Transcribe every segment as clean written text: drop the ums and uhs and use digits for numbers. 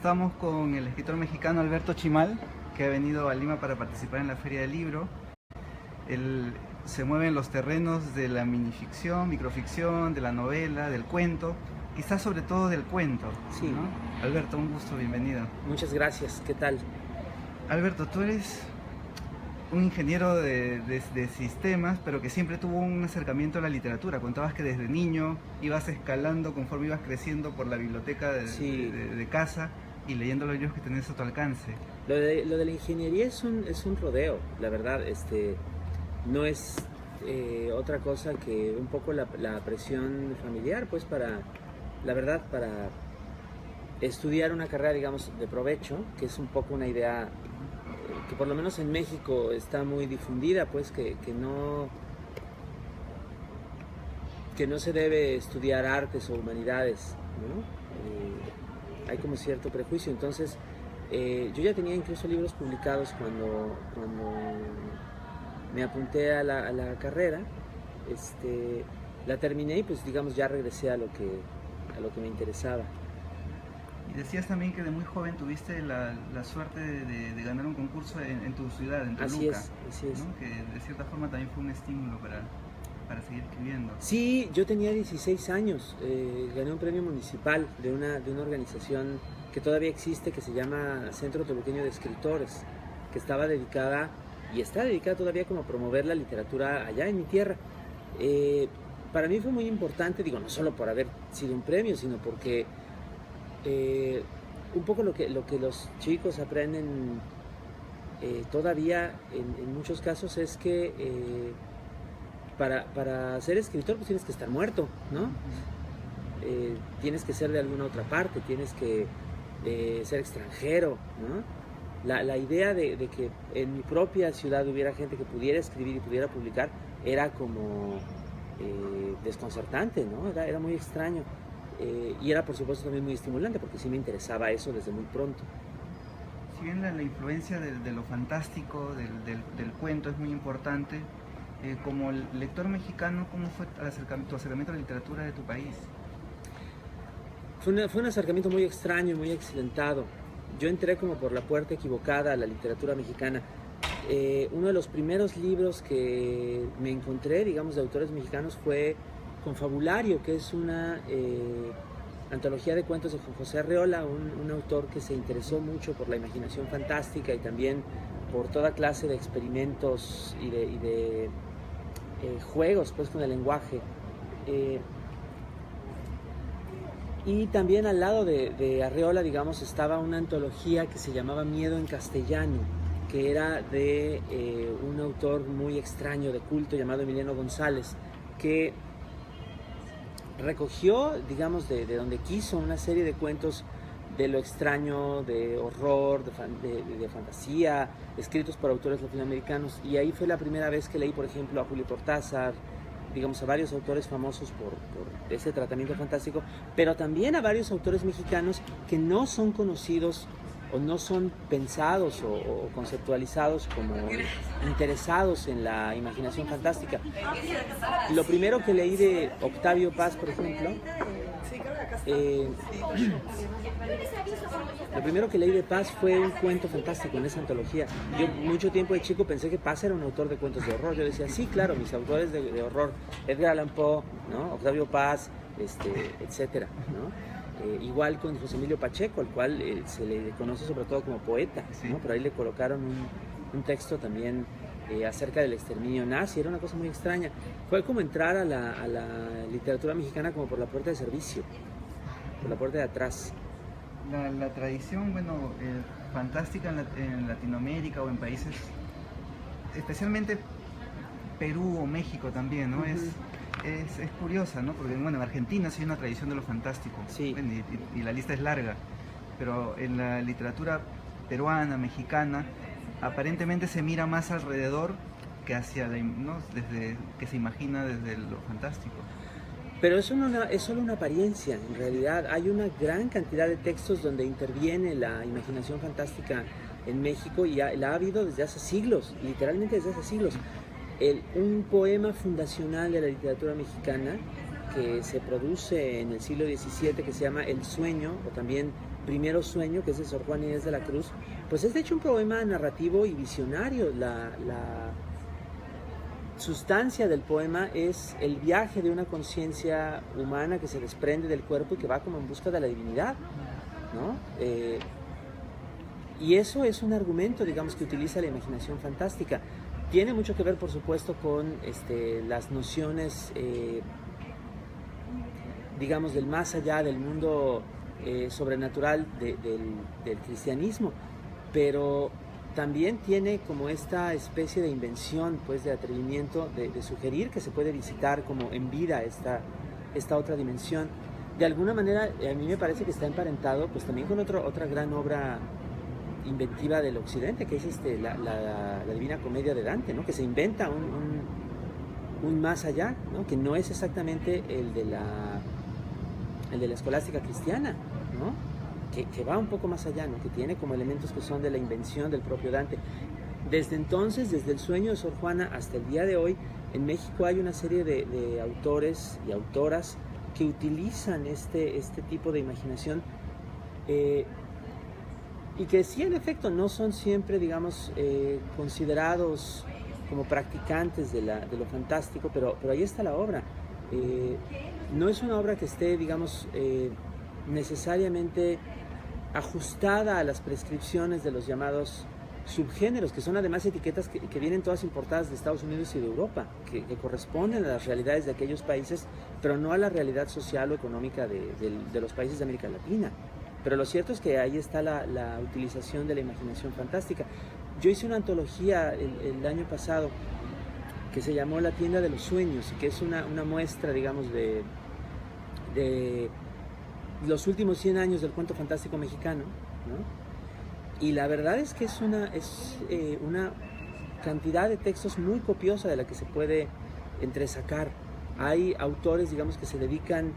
Estamos con el escritor mexicano Alberto Chimal, que ha venido a Lima para participar en la Feria del Libro. Él se mueve en los terrenos de la minificción, microficción, de la novela, del cuento, quizás sobre todo del cuento. Sí. ¿No? Alberto, un gusto, bienvenido. Muchas gracias, ¿qué tal? Alberto, tú eres un ingeniero de sistemas, pero que siempre tuvo un acercamiento a la literatura. Contabas que desde niño ibas escalando conforme ibas creciendo por la biblioteca de casa y leyendo los libros que tenías a tu alcance. Lo de la ingeniería es un rodeo, la verdad. No es otra cosa que un poco la presión familiar, pues para estudiar una carrera, digamos, de provecho, que es un poco una idea que por lo menos en México está muy difundida, pues que no se debe estudiar artes o humanidades, ¿no? Hay como cierto prejuicio. Entonces yo ya tenía incluso libros publicados cuando me apunté a la carrera. La terminé y pues digamos ya regresé a lo que me interesaba. Y decías también que de muy joven tuviste la suerte de ganar un concurso en tu ciudad, en Toluca. Así es. ¿No? Que de cierta forma también fue un estímulo para seguir escribiendo. Sí, yo tenía 16 años, gané un premio municipal de una organización que todavía existe, que se llama Centro Toluqueño de Escritores, que estaba dedicada y está dedicada todavía como a promover la literatura allá en mi tierra. Para mí fue muy importante, digo, no solo por haber sido un premio, sino porque un poco lo que los chicos aprenden todavía en muchos casos es que para ser escritor pues tienes que estar muerto, ¿no? Tienes que ser de alguna otra parte, tienes que ser extranjero, ¿no? La idea de que en mi propia ciudad hubiera gente que pudiera escribir y pudiera publicar era como desconcertante, ¿no? Era muy extraño. Y era por supuesto también muy estimulante porque sí me interesaba eso desde muy pronto. Si bien la influencia de lo fantástico, del cuento es muy importante, como lector mexicano, ¿cómo fue tu acercamiento a la literatura de tu país? Fue un acercamiento muy extraño y muy accidentado. Yo entré como por la puerta equivocada a la literatura mexicana. Uno de los primeros libros que me encontré, digamos, de autores mexicanos fue Confabulario, que es una antología de cuentos de Juan José Arreola, un autor que se interesó mucho por la imaginación fantástica y también por toda clase de experimentos y de juegos pues con el lenguaje. Y también al lado de Arreola, digamos, estaba una antología que se llamaba Miedo en Castellano, que era de un autor muy extraño, de culto, llamado Emiliano González, que recogió, digamos, de donde quiso una serie de cuentos de lo extraño, de horror, de fantasía, escritos por autores latinoamericanos. Y ahí fue la primera vez que leí, por ejemplo, a Julio Cortázar, digamos, a varios autores famosos por ese tratamiento fantástico, pero también a varios autores mexicanos que no son conocidos o no son pensados o conceptualizados como interesados en la imaginación fantástica. Lo primero que leí de Octavio Paz, por ejemplo, lo primero que leí de Paz fue un cuento fantástico en esa antología. Yo mucho tiempo de chico pensé que Paz era un autor de cuentos de horror. Yo decía, sí, claro, mis autores de horror, Edgar Allan Poe, ¿no? Octavio Paz, etcétera, ¿no? Igual con José Emilio Pacheco, al cual se le conoce sobre todo como poeta, ¿no? Por ahí le colocaron un texto también acerca del exterminio nazi. Era una cosa muy extraña. Fue como entrar a la literatura mexicana como por la puerta de servicio, por la puerta de atrás. La tradición, fantástica en Latinoamérica o en países, especialmente Perú o México también, ¿no? Es curiosa, ¿no? Porque en Argentina sí hay una tradición de lo fantástico. Sí. Y la lista es larga, pero en la literatura peruana, mexicana, aparentemente se mira más alrededor que hacia ¿no? Desde que se imagina desde lo fantástico. Pero es solo una apariencia, en realidad. Hay una gran cantidad de textos donde interviene la imaginación fantástica en México y la ha habido desde hace siglos, literalmente desde hace siglos. Un poema fundacional de la literatura mexicana que se produce en el siglo XVII, que se llama El Sueño, o también Primero Sueño, que es de Sor Juana Inés de la Cruz, pues es de hecho un poema narrativo y visionario. La sustancia del poema es el viaje de una conciencia humana que se desprende del cuerpo y que va como en busca de la divinidad, ¿no? Y eso es un argumento, digamos, que utiliza la imaginación fantástica. Tiene mucho que ver, por supuesto, con las nociones, digamos, del más allá, del mundo sobrenatural del cristianismo, pero también tiene como esta especie de invención, pues, de atrevimiento, de sugerir que se puede visitar como en vida esta otra dimensión. De alguna manera, a mí me parece que está emparentado, pues, también con otra gran obra inventiva del occidente, que es la Divina Comedia de Dante, ¿no? Que se inventa un más allá, ¿no? Que no es exactamente el de la escolástica cristiana, ¿no? Que va un poco más allá, ¿no? Que tiene como elementos que son de la invención del propio Dante. Desde entonces, desde el Sueño de Sor Juana hasta el día de hoy, en México hay una serie de autores y autoras que utilizan este tipo de imaginación, y que sí, en efecto, no son siempre, digamos, considerados como practicantes de lo fantástico, pero ahí está la obra. No es una obra que esté, digamos, necesariamente ajustada a las prescripciones de los llamados subgéneros, que son además etiquetas que vienen todas importadas de Estados Unidos y de Europa, que corresponden a las realidades de aquellos países, pero no a la realidad social o económica de los países de América Latina. Pero lo cierto es que ahí está la utilización de la imaginación fantástica. Yo hice una antología el año pasado que se llamó La Tienda de los Sueños, y que es una muestra, digamos, de los últimos 100 años del cuento fantástico mexicano, ¿no? Y la verdad es que es una cantidad de textos muy copiosa de la que se puede entresacar. Hay autores, digamos, que se dedican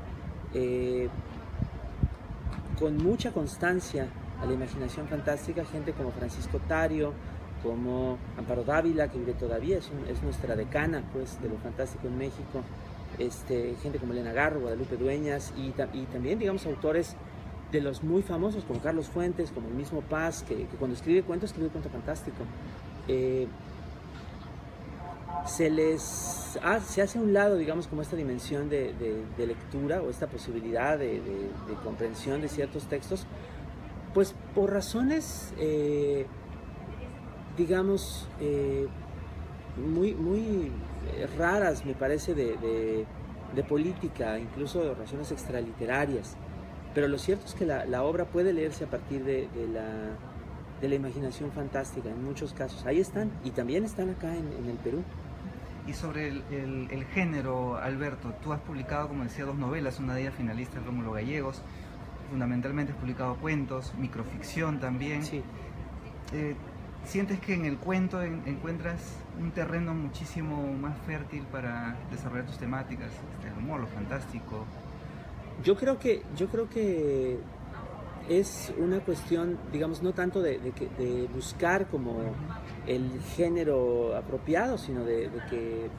con mucha constancia a la imaginación fantástica, gente como Francisco Tario, como Amparo Dávila, que vive todavía, es nuestra decana, pues, de lo fantástico en México, gente como Elena Garro, Guadalupe Dueñas, y también, digamos, autores de los muy famosos, como Carlos Fuentes, como el mismo Paz, que cuando escribe cuento fantástico. Se hace a un lado, digamos, como esta dimensión de lectura, o esta posibilidad de comprensión de ciertos textos, pues por razones, digamos, muy raras, me parece, de política, incluso razones extraliterarias. Pero lo cierto es que la obra puede leerse a partir de la imaginación fantástica, en muchos casos. Ahí están, y también están acá en el Perú. Y sobre el género, Alberto, tú has publicado, como decía, 2 novelas, una de ellas finalista, Rómulo Gallegos. Fundamentalmente has publicado cuentos, microficción también. Sí. ¿Sientes que en el cuento encuentras un terreno muchísimo más fértil para desarrollar tus temáticas, el humor, lo fantástico? Yo creo que es una cuestión, digamos, no tanto de buscar como el género apropiado, sino de que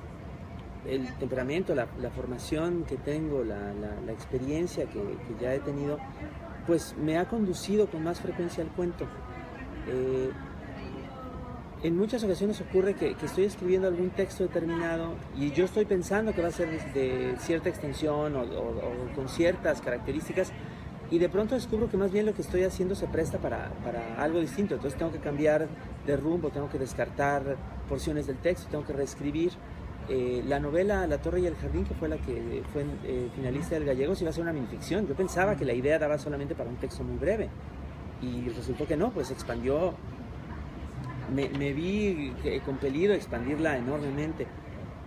el temperamento, la formación que tengo, la experiencia que ya he tenido, pues me ha conducido con más frecuencia al cuento. En muchas ocasiones ocurre que estoy escribiendo algún texto determinado y yo estoy pensando que va a ser de cierta extensión o con ciertas características, y de pronto descubro que más bien lo que estoy haciendo se presta para algo distinto. Entonces tengo que cambiar de rumbo, tengo que descartar porciones del texto, tengo que reescribir. La novela La Torre y el Jardín, que fue la que fue finalista del Gallegos, iba a ser una minificción. Yo pensaba que la idea daba solamente para un texto muy breve, y resultó que no, pues se expandió. Me vi compelido a expandirla enormemente.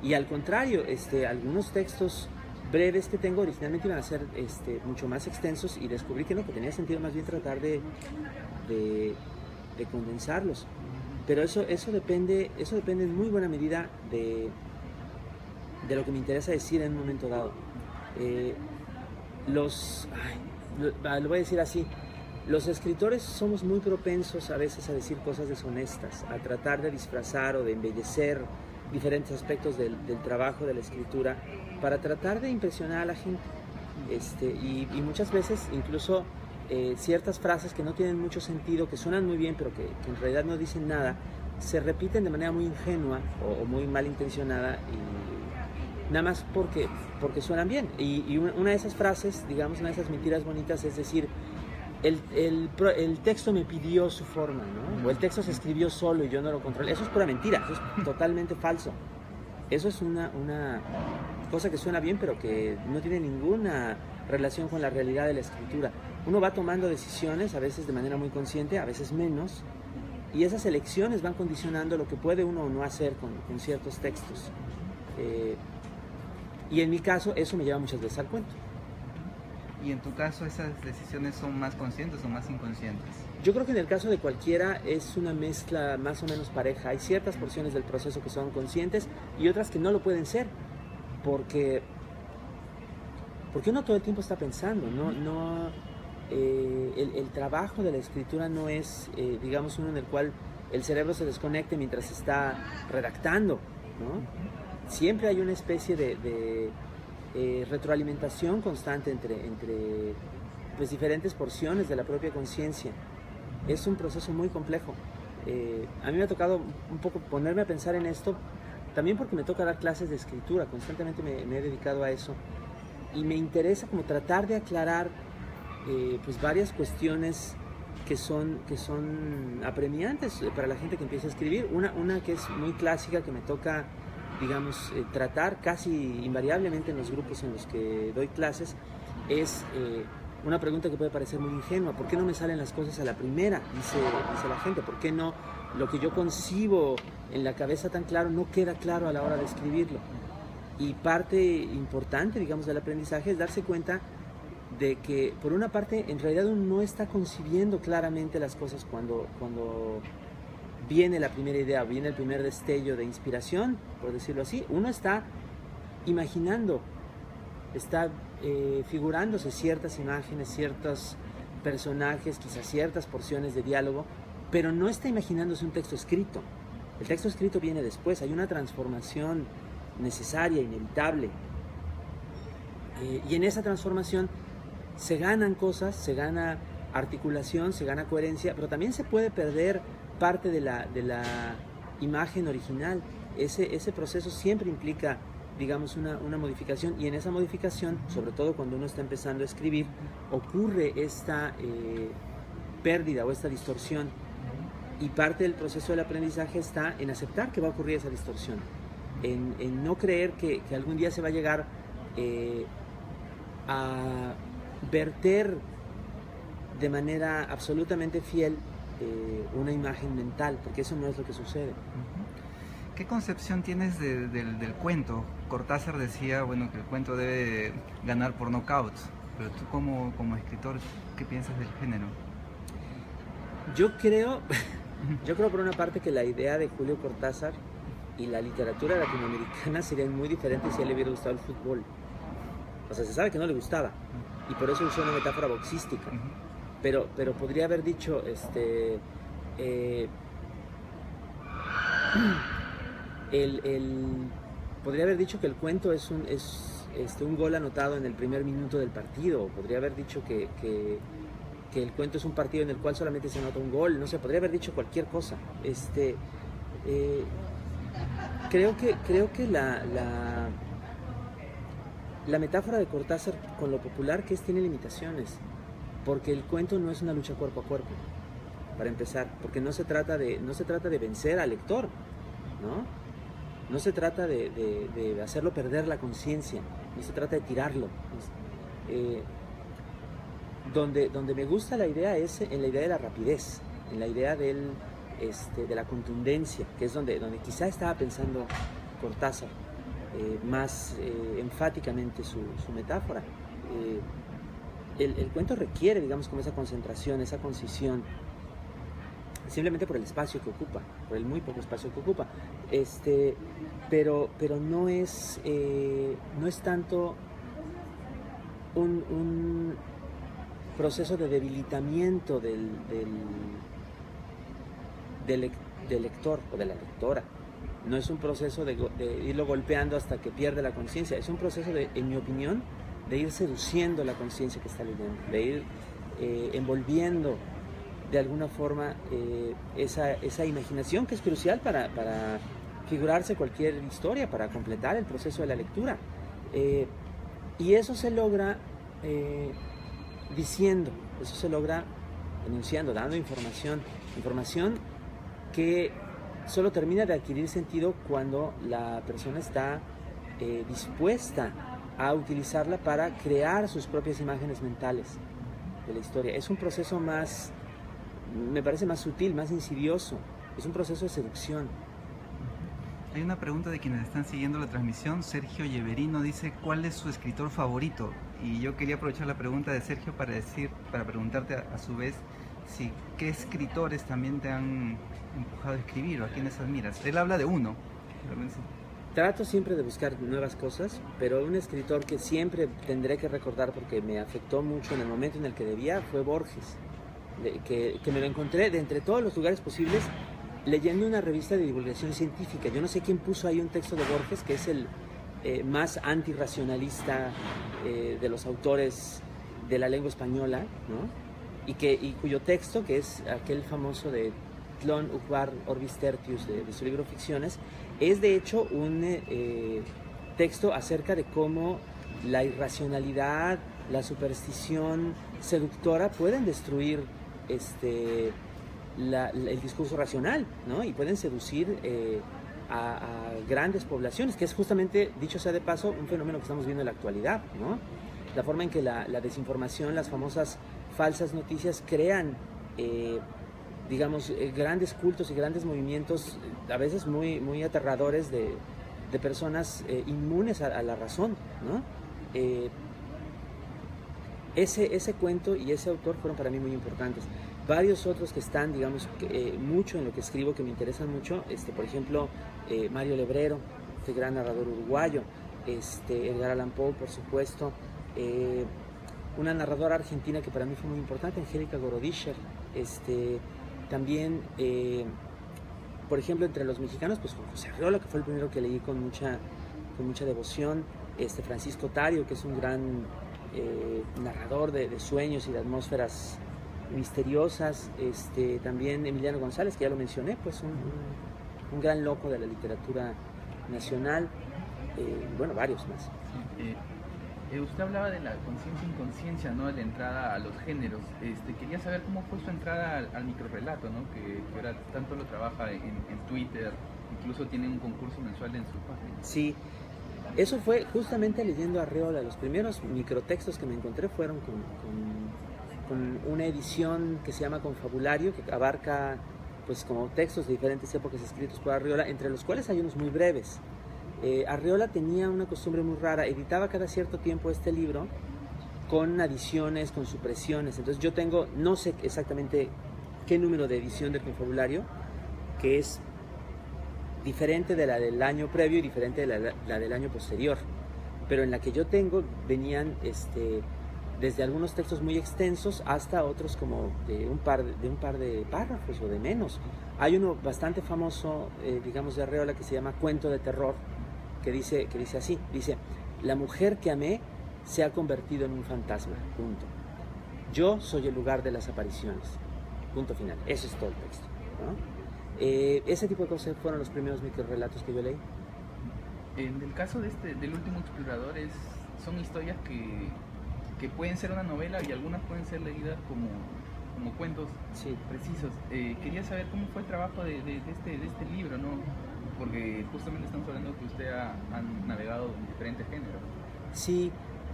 Y al contrario, algunos textos breves que tengo originalmente iban a ser mucho más extensos, y descubrí que no, que tenía sentido más bien tratar de condensarlos. Pero eso depende en muy buena medida de lo que me interesa decir en un momento dado. Lo voy a decir así: los escritores somos muy propensos a veces a decir cosas deshonestas, a tratar de disfrazar o de embellecer diferentes aspectos del trabajo de la escritura para tratar de impresionar a la gente. Y muchas veces incluso ciertas frases que no tienen mucho sentido, que suenan muy bien, pero que en realidad no dicen nada, se repiten de manera muy ingenua o muy malintencionada y nada más porque suenan bien. Y una de esas frases, digamos, una de esas mentiras bonitas es decir, el texto me pidió su forma, ¿no? O el texto se escribió solo y yo no lo controlé. Eso es pura mentira, eso es totalmente falso. Eso es una cosa que suena bien, pero que no tiene ninguna relación con la realidad de la escritura. Uno va tomando decisiones, a veces de manera muy consciente, a veces menos, y esas elecciones van condicionando lo que puede uno o no hacer con ciertos textos. Y en mi caso, eso me lleva muchas veces al cuento. ¿Y en tu caso esas decisiones son más conscientes o más inconscientes? Yo creo que en el caso de cualquiera es una mezcla más o menos pareja. Hay ciertas porciones del proceso que son conscientes y otras que no lo pueden ser, porque uno todo el tiempo está pensando, el trabajo de la escritura no es, digamos, uno en el cual el cerebro se desconecte mientras está redactando, ¿no? Siempre hay una especie de retroalimentación constante entre pues, diferentes porciones de la propia conciencia. Es un proceso muy complejo. A mí me ha tocado un poco ponerme a pensar en esto, también porque me toca dar clases de escritura, constantemente me he dedicado a eso, y me interesa como tratar de aclarar pues varias cuestiones que son apremiantes para la gente que empieza a escribir. Una que es muy clásica, que me toca, digamos, tratar casi invariablemente en los grupos en los que doy clases, es una pregunta que puede parecer muy ingenua. ¿Por qué no me salen las cosas a la primera? Dice la gente. ¿Por qué no lo que yo concibo en la cabeza tan claro no queda claro a la hora de escribirlo? Y parte importante, digamos, del aprendizaje es darse cuenta de que, por una parte, en realidad uno no está concibiendo claramente las cosas cuando viene la primera idea, viene el primer destello de inspiración, por decirlo así. Uno está imaginando, está figurándose ciertas imágenes, ciertos personajes, quizás ciertas porciones de diálogo, pero no está imaginándose un texto escrito. El texto escrito viene después, hay una transformación necesaria, inevitable. Y en esa transformación se ganan cosas, se gana articulación, se gana coherencia, pero también se puede perder parte de la imagen original. Ese proceso siempre implica, digamos, una modificación, y en esa modificación, sobre todo cuando uno está empezando a escribir, ocurre esta pérdida o esta distorsión, y parte del proceso del aprendizaje está en aceptar que va a ocurrir esa distorsión, en no creer que algún día se va a llegar a verter de manera absolutamente fiel una imagen mental, porque eso no es lo que sucede. ¿Qué concepción tienes del cuento? Cortázar decía, bueno, que el cuento debe ganar por nocaut, pero tú como escritor, ¿qué piensas del género? Yo creo por una parte que la idea de Julio Cortázar y la literatura latinoamericana serían muy diferentes si a él le hubiera gustado el fútbol. O sea, se sabe que no le gustaba, y por eso usó una metáfora boxística. Pero podría haber dicho, podría haber dicho que el cuento es un gol anotado en el primer minuto del partido. Podría haber dicho que el cuento es un partido en el cual solamente se anota un gol. No sé, podría haber dicho cualquier cosa. Creo que la metáfora de Cortázar con lo popular que es tiene limitaciones, porque el cuento no es una lucha cuerpo a cuerpo, para empezar, porque no se trata de vencer al lector, no se trata de hacerlo perder la conciencia, no se trata de tirarlo. Donde me gusta la idea es en la idea de la rapidez, en la idea de la contundencia, que es donde quizá estaba pensando Cortázar más enfáticamente su metáfora. El cuento requiere, digamos, como esa concentración, esa concisión, simplemente por el espacio que ocupa, por el muy poco espacio que ocupa. Pero no es tanto un proceso de debilitamiento del lector o de la lectora. No es un proceso de irlo golpeando hasta que pierde la conciencia. Es un proceso en mi opinión, de ir seduciendo la conciencia que está leyendo, de ir envolviendo de alguna forma esa imaginación que es crucial para figurarse cualquier historia, para completar el proceso de la lectura. Y eso se logra diciendo, eso se logra enunciando, dando información que solo termina de adquirir sentido cuando la persona está dispuesta a utilizarla para crear sus propias imágenes mentales de la historia. Es un proceso más, me parece más sutil, más insidioso, es un proceso de seducción. Hay una pregunta de quienes están siguiendo la transmisión. Sergio Yeverino dice: ¿cuál es su escritor favorito? Y yo quería aprovechar la pregunta de Sergio para preguntarte a su vez si qué escritores también te han empujado a escribir o a quienes admiras. Él habla de uno. Trato siempre de buscar nuevas cosas, pero un escritor que siempre tendré que recordar porque me afectó mucho en el momento en el que debía fue Borges, que me lo encontré de entre todos los lugares posibles leyendo una revista de divulgación científica. Yo no sé quién puso ahí un texto de Borges, que es el más antirracionalista de los autores de la lengua española, ¿no? y cuyo texto, que es aquel famoso de Tlön Uqbar Orbis Tertius de su libro Ficciones, es de hecho un texto acerca de cómo la irracionalidad, la superstición seductora pueden destruir el discurso racional, ¿no? Y pueden seducir a grandes poblaciones, que es justamente, dicho sea de paso, un fenómeno que estamos viendo en la actualidad, ¿no? La forma en que la desinformación, las famosas falsas noticias crean digamos, grandes cultos y grandes movimientos, a veces muy, muy aterradores de personas inmunes a la razón, ¿no? Ese cuento y ese autor fueron para mí muy importantes. Varios otros que están, digamos, mucho en lo que escribo, que me interesan mucho, por ejemplo, Mario Lebrero, este gran narrador uruguayo, Edgar Allan Poe, por supuesto, una narradora argentina que para mí fue muy importante, Angélica Gorodischer, también, por ejemplo, entre los mexicanos, pues Juan José Arriola, que fue el primero que leí con mucha devoción, Francisco Tario, que es un gran narrador de sueños y de atmósferas misteriosas, también Emiliano González, que ya lo mencioné, pues un gran loco de la literatura nacional, bueno, varios más. Usted hablaba de la conciencia inconsciencia, ¿no? De la entrada a los géneros. Quería saber cómo fue su entrada al microrrelato, ¿no? Que ahora tanto lo trabaja en Twitter, incluso tiene un concurso mensual en su página. Sí, eso fue justamente leyendo Arriola. Los primeros microtextos que me encontré fueron con una edición que se llama Confabulario, que abarca pues como textos de diferentes épocas escritos por Arriola, entre los cuales hay unos muy breves. Arriola tenía una costumbre muy rara, editaba cada cierto tiempo este libro con adiciones, con supresiones. Entonces yo tengo, no sé exactamente qué número de edición del Confabulario, que es diferente de la del año previo y diferente de la del año posterior, pero en la que yo tengo venían desde algunos textos muy extensos hasta otros como de un par de párrafos o de menos. Hay uno bastante famoso, digamos, de Arriola, que se llama Cuento de Terror, que dice así, dice: la mujer que amé se ha convertido en un fantasma, punto. Yo soy el lugar de las apariciones, punto final. Eso es todo el texto, ¿no? Ese tipo de cosas fueron los primeros microrelatos que yo leí. En el caso del último explorador, son historias que pueden ser una novela y algunas pueden ser leídas como cuentos precisos. Quería saber cómo fue el trabajo de este libro, ¿no? Porque justamente estamos hablando que usted ha navegado en diferentes géneros. Sí,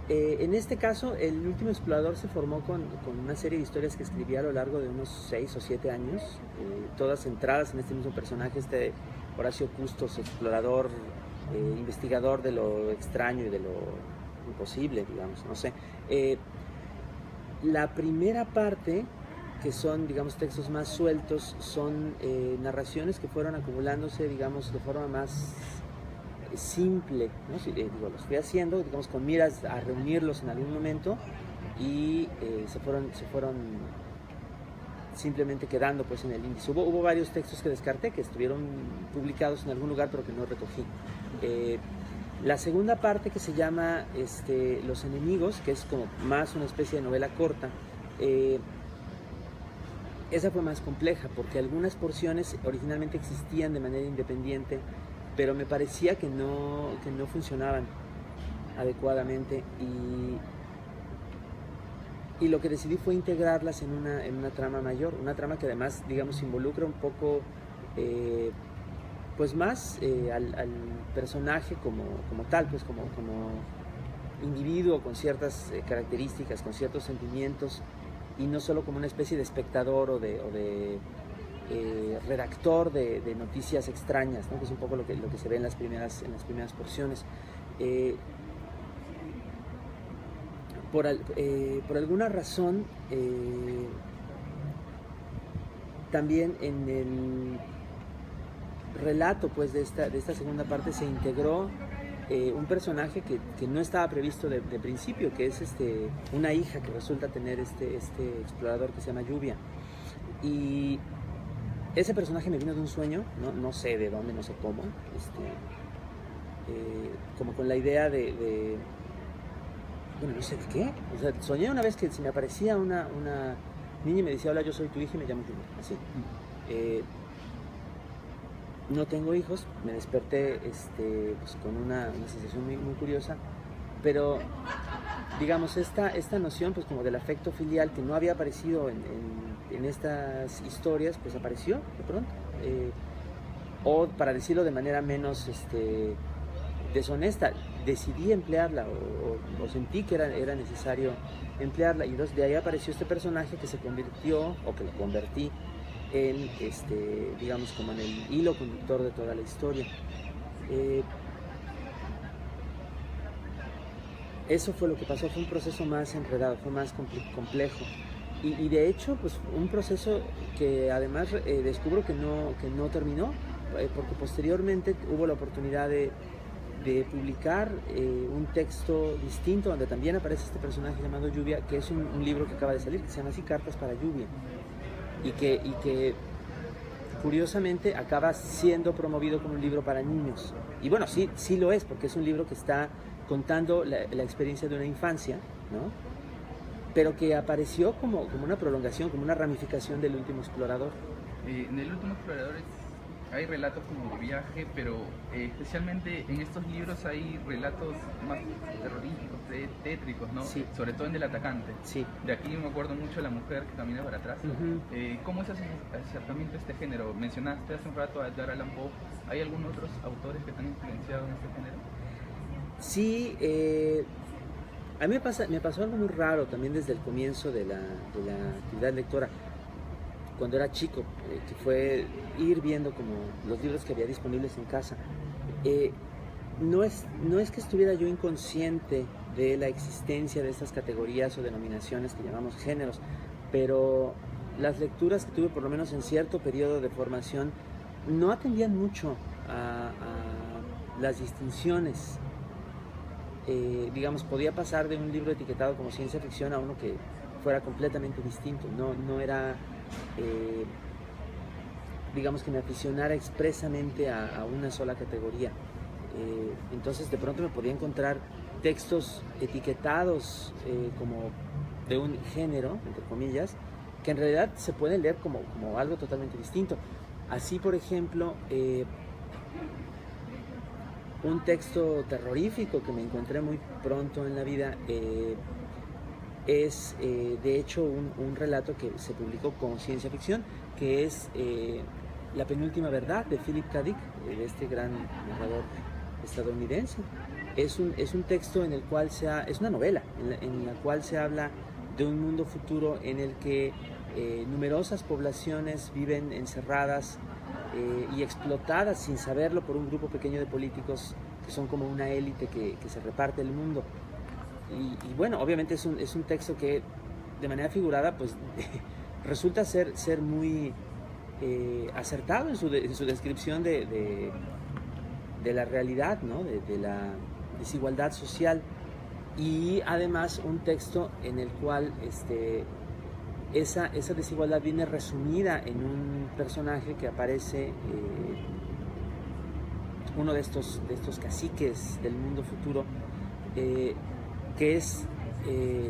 en este caso el último explorador se formó con una serie de historias que escribí a lo largo de unos 6 o 7 años, todas centradas en este mismo personaje, Horacio Custos, explorador, investigador de lo extraño y de lo imposible, digamos, no sé. La primera parte, que son, digamos, textos más sueltos, son narraciones que fueron acumulándose, digamos, de forma más simple, ¿no? Los fui haciendo, digamos, con miras a reunirlos en algún momento y se fueron simplemente quedando pues en el índice. Hubo varios textos que descarté, que estuvieron publicados en algún lugar, pero que no recogí. La segunda parte, que se llama Los enemigos, que es como más una especie de novela corta, esa fue más compleja, porque algunas porciones originalmente existían de manera independiente, pero me parecía que no funcionaban adecuadamente, y lo que decidí fue integrarlas en una trama mayor, una trama que además, digamos, involucra un poco pues más al personaje como tal, pues como individuo con ciertas características, con ciertos sentimientos, y no solo como una especie de espectador o de redactor de noticias extrañas, ¿no? Que es un poco lo que se ve en las primeras porciones. Por alguna razón, también en el relato, pues, de esta segunda parte se integró un personaje que no estaba previsto de principio, que es una hija que resulta tener este explorador que se llama Lluvia. Y ese personaje me vino de un sueño, no sé de dónde, no sé cómo, como con la idea bueno, no sé de qué. O sea, soñé una vez que se me aparecía una niña y me decía: hola, yo soy tu hija y me llamo Lluvia, así. No tengo hijos, me desperté pues, con una sensación muy, muy curiosa, pero digamos esta noción, pues, como del afecto filial, que no había aparecido en estas historias, pues apareció de pronto, o para decirlo de manera menos deshonesta, decidí emplearla, o sentí que era necesario emplearla, y entonces de ahí apareció este personaje que se convirtió, o que lo convertí en, digamos, como en el hilo conductor de toda la historia. Eso fue lo que pasó, fue un proceso más enredado, fue más complejo, y de hecho, pues, un proceso que además descubro que no terminó, porque posteriormente hubo la oportunidad de publicar un texto distinto donde también aparece este personaje llamado Lluvia, que es un libro que acaba de salir, que se llama así, Cartas para Lluvia, y que curiosamente acaba siendo promovido como un libro para niños. Y bueno, sí lo es, porque es un libro que está contando la experiencia de una infancia, ¿no? Pero que apareció como una prolongación, como una ramificación del Último Explorador. En el Último Explorador hay relatos como de viaje, pero especialmente en estos libros hay relatos más terroríficos, tétricos, ¿no? Sí. Sobre todo en El Atacante. Sí. De aquí me acuerdo mucho La Mujer que camina para atrás. ¿Cómo es ese acercamiento a este género? Mencionaste hace un rato a Edgar Allan Poe. ¿Hay algunos otros autores que te han influenciado en este género? Sí, a mí me pasó algo muy raro también desde el comienzo de la actividad lectora, cuando era chico, que fue ir viendo como los libros que había disponibles en casa. No es que estuviera yo inconsciente de la existencia de estas categorías o denominaciones que llamamos géneros, pero las lecturas que tuve, por lo menos en cierto periodo de formación, no atendían mucho a las distinciones. Digamos, podía pasar de un libro etiquetado como ciencia ficción a uno que fuera completamente distinto. No era, digamos, que me aficionara expresamente a una sola categoría. Entonces de pronto me podía encontrar textos etiquetados como de un género, entre comillas, que en realidad se pueden leer como algo totalmente distinto. Así, por ejemplo, un texto terrorífico que me encontré muy pronto en la vida es de hecho un relato que se publicó como ciencia ficción, que es La penúltima verdad, de Philip K. Dick, de este gran narrador estadounidense. Es un texto en el cual es una novela en la cual se habla de un mundo futuro en el que numerosas poblaciones viven encerradas y explotadas sin saberlo por un grupo pequeño de políticos que son como una élite que se reparte el mundo. Y bueno, obviamente es un texto que de manera figurada pues resulta ser muy acertado en su descripción de la realidad, ¿no? de la desigualdad social, y además un texto en el cual esa desigualdad viene resumida en un personaje que aparece, uno de estos caciques del mundo futuro, que es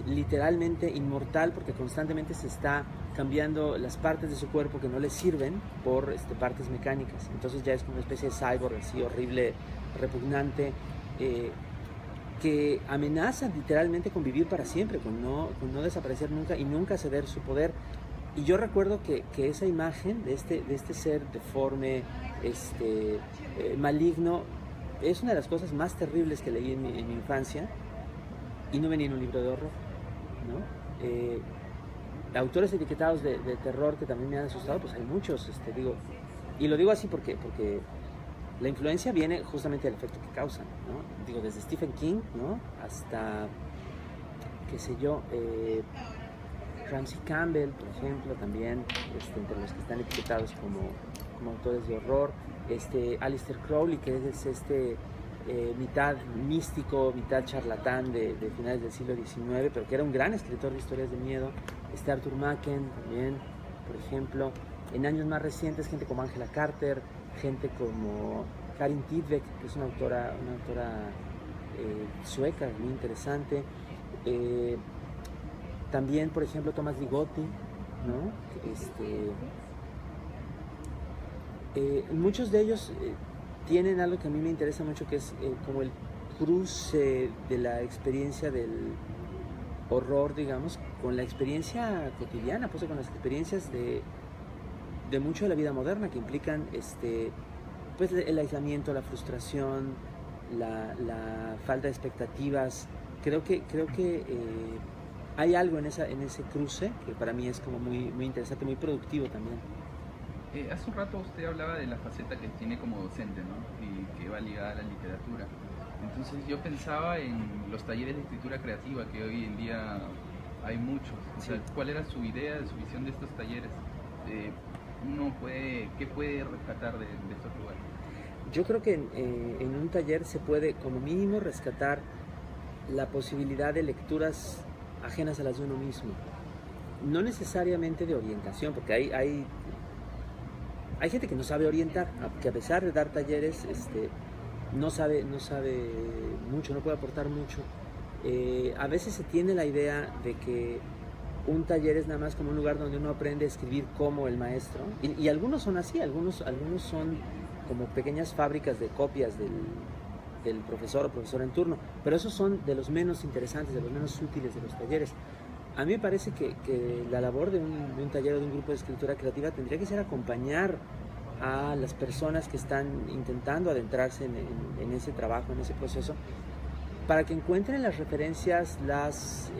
literalmente inmortal, porque constantemente se está cambiando las partes de su cuerpo que no le sirven por partes mecánicas. Entonces ya es como una especie de cyborg así horrible, repugnante, que amenaza literalmente con vivir para siempre, con no desaparecer nunca y nunca ceder su poder. Y yo recuerdo que esa imagen de este ser deforme, maligno, es una de las cosas más terribles que leí en mi infancia, y no venía en un libro de horror, ¿no? Autores etiquetados de terror que también me han asustado, pues hay muchos, y lo digo así porque la influencia viene justamente del efecto que causan, ¿no? Digo, desde Stephen King, ¿no? Hasta, qué sé yo, Ramsey Campbell, por ejemplo, también, entre los que están etiquetados como autores de horror, Aleister Crowley, que es mitad místico, mitad charlatán de finales del siglo XIX, pero que era un gran escritor de historias de miedo. Arthur Machen también, por ejemplo. En años más recientes, gente como Angela Carter, gente como Karin Tidbeck, que es una autora sueca muy interesante. También, por ejemplo, Thomas Ligotti, ¿no? Muchos de ellos tienen algo que a mí me interesa mucho, que es como el cruce de la experiencia del horror, digamos, con la experiencia cotidiana, pues con las experiencias de mucho de la vida moderna, que implican pues el aislamiento, la frustración, la falta de expectativas. Creo que hay algo en ese cruce que para mí es como muy, muy interesante, muy productivo también. Hace un rato usted hablaba de la faceta que tiene como docente, ¿no? Y que va ligada a la literatura. Entonces yo pensaba en los talleres de escritura creativa, que hoy en día hay muchos. O sea, ¿cuál era su idea, su visión de estos talleres? ¿Qué puede rescatar de estos lugares? Yo creo que en un taller se puede, como mínimo, rescatar la posibilidad de lecturas ajenas a las de uno mismo. No necesariamente de orientación, porque hay gente que no sabe orientar, que a pesar de dar talleres, no sabe mucho, no puede aportar mucho. A veces se tiene la idea de que un taller es nada más como un lugar donde uno aprende a escribir como el maestro, y algunos son así, algunos son como pequeñas fábricas de copias del profesor o profesora en turno, pero esos son de los menos interesantes, de los menos útiles de los talleres. A mí me parece que la labor de un taller o de un grupo de escritura creativa tendría que ser acompañar a las personas que están intentando adentrarse en ese trabajo, en ese proceso, para que encuentren las referencias, las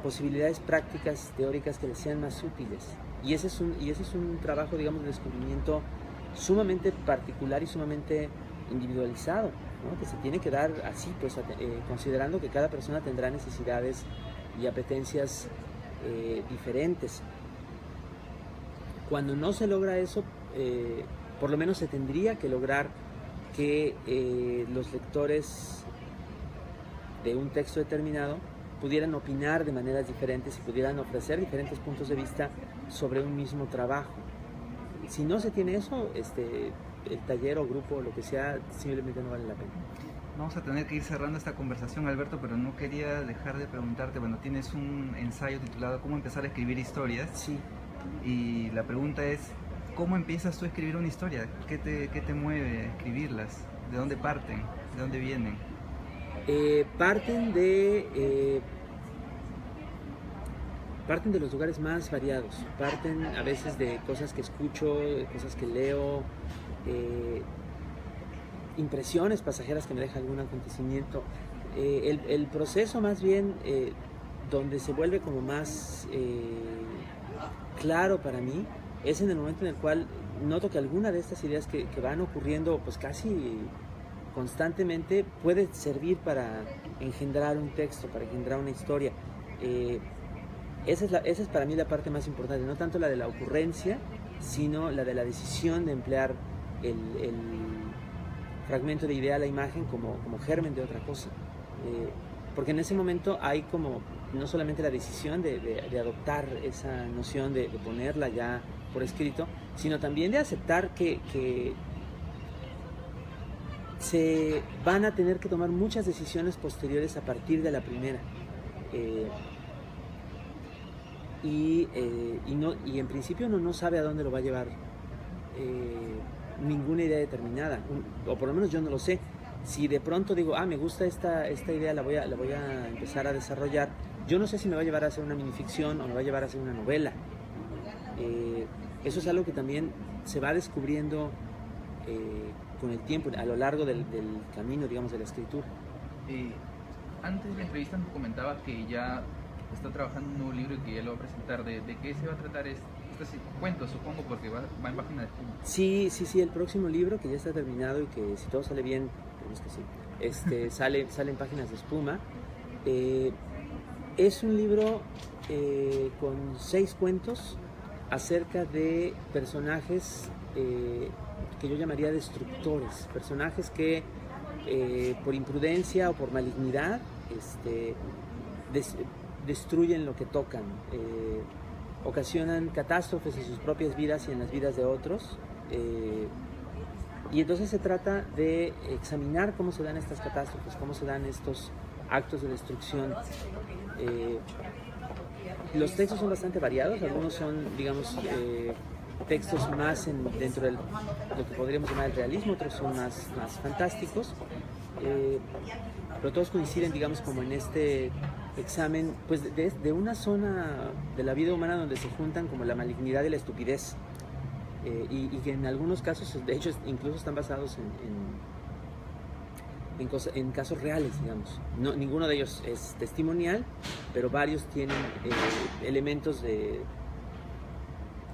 posibilidades prácticas, teóricas que les sean más útiles. Y ese es un trabajo, digamos, de descubrimiento sumamente particular y sumamente individualizado, ¿no? Que se tiene que dar así, pues, considerando que cada persona tendrá necesidades y apetencias diferentes. Cuando no se logra eso, por lo menos se tendría que lograr que los lectores de un texto determinado pudieran opinar de maneras diferentes y pudieran ofrecer diferentes puntos de vista sobre un mismo trabajo. Si no se tiene eso, el taller o grupo o lo que sea simplemente no vale la pena. Vamos a tener que ir cerrando esta conversación, Alberto, pero no quería dejar de preguntarte, bueno, tienes un ensayo titulado ¿Cómo empezar a escribir historias? Sí. Y la pregunta es, ¿cómo empiezas tú a escribir una historia? ¿Qué te mueve a escribirlas? ¿De dónde parten? ¿De dónde vienen? Parten de los lugares más variados, parten a veces de cosas que escucho, de cosas que leo, impresiones pasajeras que me deja algún acontecimiento. El proceso más bien donde se vuelve como más claro para mí es en el momento en el cual noto que alguna de estas ideas que van ocurriendo pues casi constantemente puede servir para engendrar un texto, para engendrar una historia. Esa es para mí la parte más importante, no tanto la de la ocurrencia, sino la de la decisión de emplear el fragmento de idea, la imagen, como germen de otra cosa. Porque en ese momento hay como no solamente la decisión de adoptar esa noción, de ponerla ya por escrito, sino también de aceptar que se van a tener que tomar muchas decisiones posteriores a partir de la primera. Y en principio uno no sabe a dónde lo va a llevar ninguna idea determinada, o por lo menos yo no lo sé. Si de pronto digo, me gusta esta idea, la voy a empezar a desarrollar, yo no sé si me va a llevar a hacer una minificción o me va a llevar a hacer una novela. Eso es algo que también se va descubriendo con el tiempo, a lo largo del camino, digamos, de la escritura. Antes de la entrevista nos comentaba que ya está trabajando en un nuevo libro y que ya lo va a presentar. ¿De qué se va a tratar estos cuentos, supongo, porque va en Página de Espuma? Sí, el próximo libro, que ya está terminado y que si todo sale bien, creemos que sí, sale en Páginas de Espuma. Es un libro con 6 cuentos acerca de personajes que yo llamaría destructores, personajes que por imprudencia o por malignidad destruyen lo que tocan, ocasionan catástrofes en sus propias vidas y en las vidas de otros, y entonces se trata de examinar cómo se dan estas catástrofes, cómo se dan estos actos de destrucción. Los textos son bastante variados, algunos son, digamos, textos más dentro de lo que podríamos llamar el realismo, otros son más fantásticos, pero todos coinciden, digamos, como en este examen, pues, de una zona de la vida humana donde se juntan como la malignidad y la estupidez, y que en algunos casos, de hecho, incluso están basados en casos reales, digamos. No, ninguno de ellos es testimonial, pero varios tienen elementos de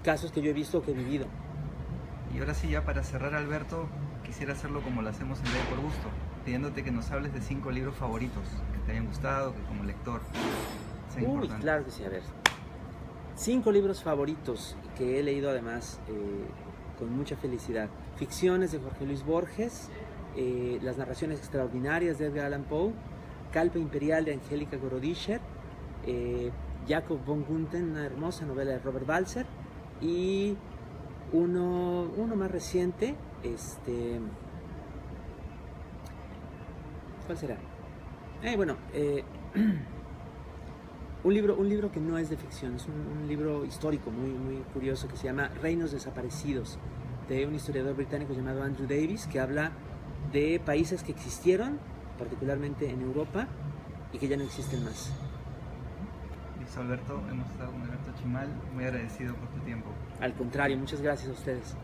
casos que yo he visto o que he vivido. Y ahora sí, ya para cerrar, Alberto, quisiera hacerlo como lo hacemos en Ley por Gusto, pidiéndote que nos hables de 5 libros favoritos que te hayan gustado, que como lector sean importantes. Claro que sí, a ver. 5 libros favoritos que he leído además con mucha felicidad. Ficciones de Jorge Luis Borges, Las narraciones extraordinarias de Edgar Allan Poe, Calpe Imperial de Angélica Gorodischer, Jacob von Gunther, una hermosa novela de Robert Balzer, y uno más reciente, ¿cuál será? Un libro que no es de ficción, es un libro histórico muy curioso que se llama Reinos Desaparecidos, de un historiador británico llamado Andrew Davies, que habla de países que existieron, particularmente en Europa, y que ya no existen más. Listo, Alberto, hemos estado con Alberto Chimal, muy agradecido por tu tiempo. Al contrario, muchas gracias a ustedes.